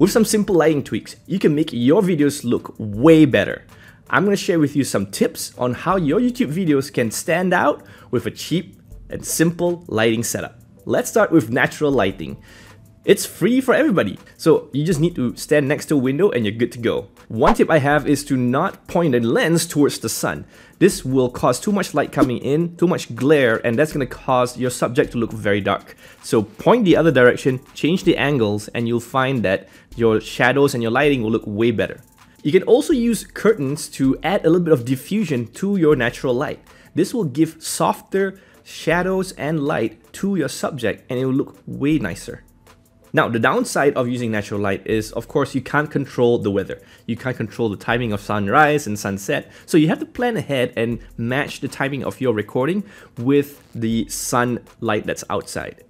With some simple lighting tweaks, you can make your videos look way better. I'm going to share with you some tips on how your YouTube videos can stand out with a cheap and simple lighting setup. Let's start with natural lighting. It's free for everybody, so you just need to stand next to a window and you're good to go. One tip I have is to not point the lens towards the sun. This will cause too much light coming in, too much glare, and that's going to cause your subject to look very dark. So point the other direction, change the angles, and you'll find that your shadows and your lighting will look way better. You can also use curtains to add a little bit of diffusion to your natural light. This will give softer shadows and light to your subject and it will look way nicer. Now, the downside of using natural light is, of course, you can't control the weather. You can't control the timing of sunrise and sunset. So you have to plan ahead and match the timing of your recording with the sunlight that's outside.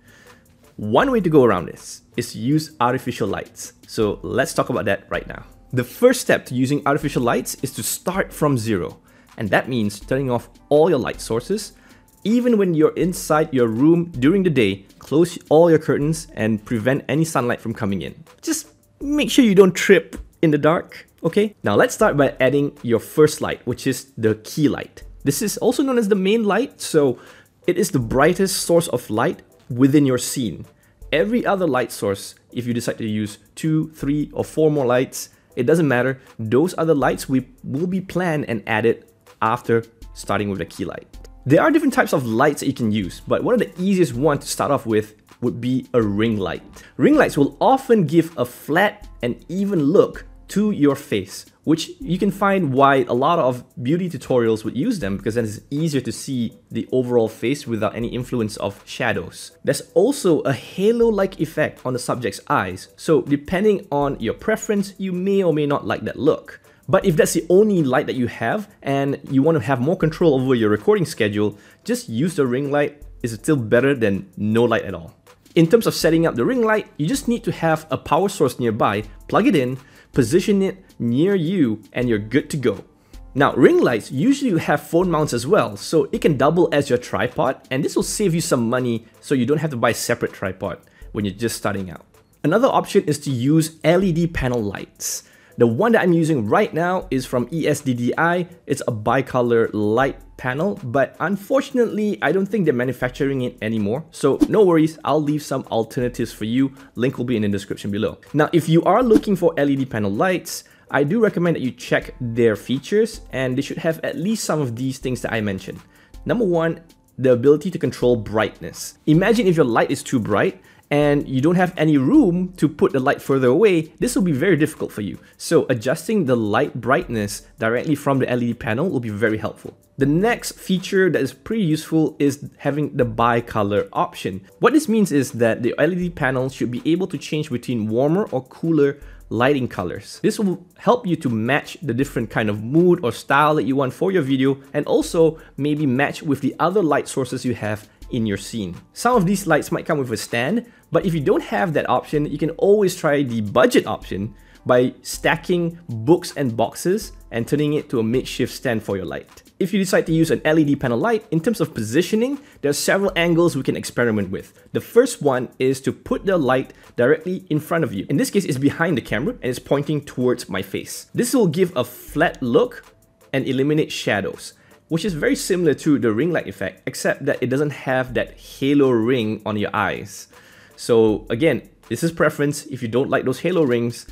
One way to go around this is to use artificial lights. So let's talk about that right now. The first step to using artificial lights is to start from zero. And that means turning off all your light sources. Even when you're inside your room during the day, close all your curtains and prevent any sunlight from coming in. Just make sure you don't trip in the dark, okay? Now let's start by adding your first light, which is the key light. This is also known as the main light, so it is the brightest source of light within your scene. Every other light source, if you decide to use 2, 3, or 4 more lights, it doesn't matter. Those other lights will be planned and added after starting with the key light. There are different types of lights that you can use, but one of the easiest ones to start off with would be a ring light. Ring lights will often give a flat and even look to your face, which you can find why a lot of beauty tutorials would use them, because then it's easier to see the overall face without any influence of shadows. There's also a halo-like effect on the subject's eyes, so depending on your preference, you may or may not like that look. But if that's the only light that you have and you want to have more control over your recording schedule, just use the ring light. It's still better than no light at all. In terms of setting up the ring light, you just need to have a power source nearby, plug it in, position it near you, and you're good to go. Now, ring lights usually have phone mounts as well, so it can double as your tripod, and this will save you some money so you don't have to buy a separate tripod when you're just starting out. Another option is to use LED panel lights. The one that I'm using right now is from ESDDI. It's a bicolor light panel, but unfortunately, I don't think they're manufacturing it anymore. So no worries, I'll leave some alternatives for you. Link will be in the description below. Now, if you are looking for LED panel lights, I do recommend that you check their features, and they should have at least some of these things that I mentioned. Number one, the ability to control brightness. Imagine if your light is too bright and you don't have any room to put the light further away, this will be very difficult for you. So adjusting the light brightness directly from the LED panel will be very helpful. The next feature that is pretty useful is having the bicolor option. What this means is that the LED panel should be able to change between warmer or cooler lighting colors. This will help you to match the different kind of mood or style that you want for your video, and also maybe match with the other light sources you have in your scene. Some of these lights might come with a stand, but if you don't have that option, you can always try the budget option by stacking books and boxes and turning it to a makeshift stand for your light. If you decide to use an LED panel light, in terms of positioning, there are several angles we can experiment with. The first one is to put the light directly in front of you. In this case, it's behind the camera and it's pointing towards my face. This will give a flat look and eliminate shadows, which is very similar to the ring light effect, except that it doesn't have that halo ring on your eyes. So again, this is preference. If you don't like those halo rings,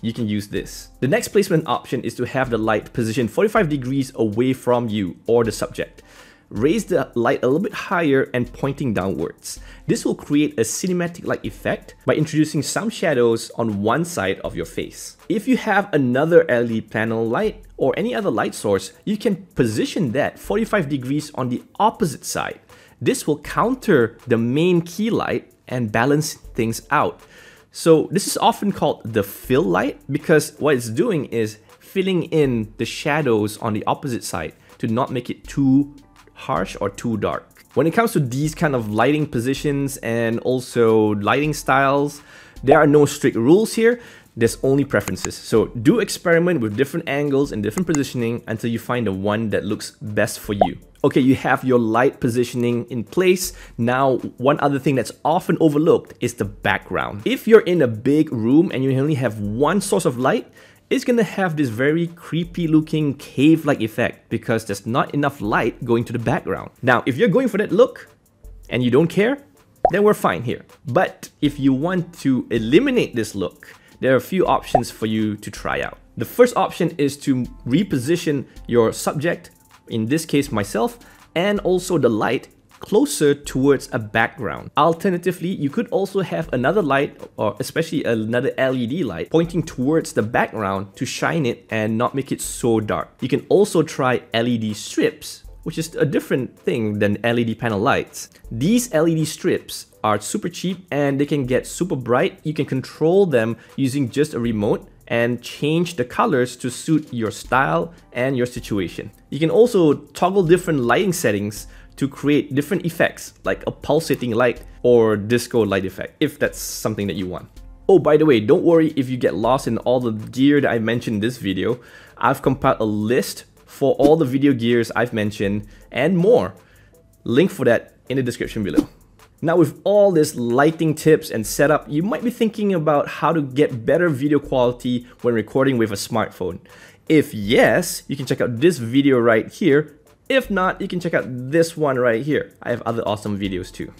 you can use this. The next placement option is to have the light positioned 45 degrees away from you or the subject. Raise the light a little bit higher and pointing downwards. This will create a cinematic-like effect by introducing some shadows on one side of your face. If you have another LED panel light or any other light source, you can position that 45 degrees on the opposite side. This will counter the main key light and balance things out. So this is often called the fill light, because what it's doing is filling in the shadows on the opposite side to not make it too harsh or too dark. When it comes to these kind of lighting positions and also lighting styles, There are no strict rules here. There's only preferences. So do experiment with different angles and different positioning until you find the one that looks best for you. Okay, you have your light positioning in place. Now, one other thing that's often overlooked is the background. If you're in a big room and you only have one source of light, it's gonna have this very creepy looking cave-like effect because there's not enough light going to the background. Now, if you're going for that look and you don't care, then we're fine here. But if you want to eliminate this look, there are a few options for you to try out. The first option is to reposition your subject, in this case myself, and also the light closer towards a background. Alternatively, you could also have another light, or especially another LED light, pointing towards the background to shine it and not make it so dark. You can also try LED strips, which is a different thing than LED panel lights. These LED strips are super cheap and they can get super bright. You can control them using just a remote and change the colors to suit your style and your situation. You can also toggle different lighting settings to create different effects, like a pulsating light or disco light effect, if that's something that you want. Oh, by the way, don't worry if you get lost in all the gear that I mentioned in this video. I've compiled a list for all the video gears I've mentioned and more. Link for that in the description below. Now, with all this lighting tips and setup, you might be thinking about how to get better video quality when recording with a smartphone. If yes, you can check out this video right here. If not, you can check out this one right here. I have other awesome videos too.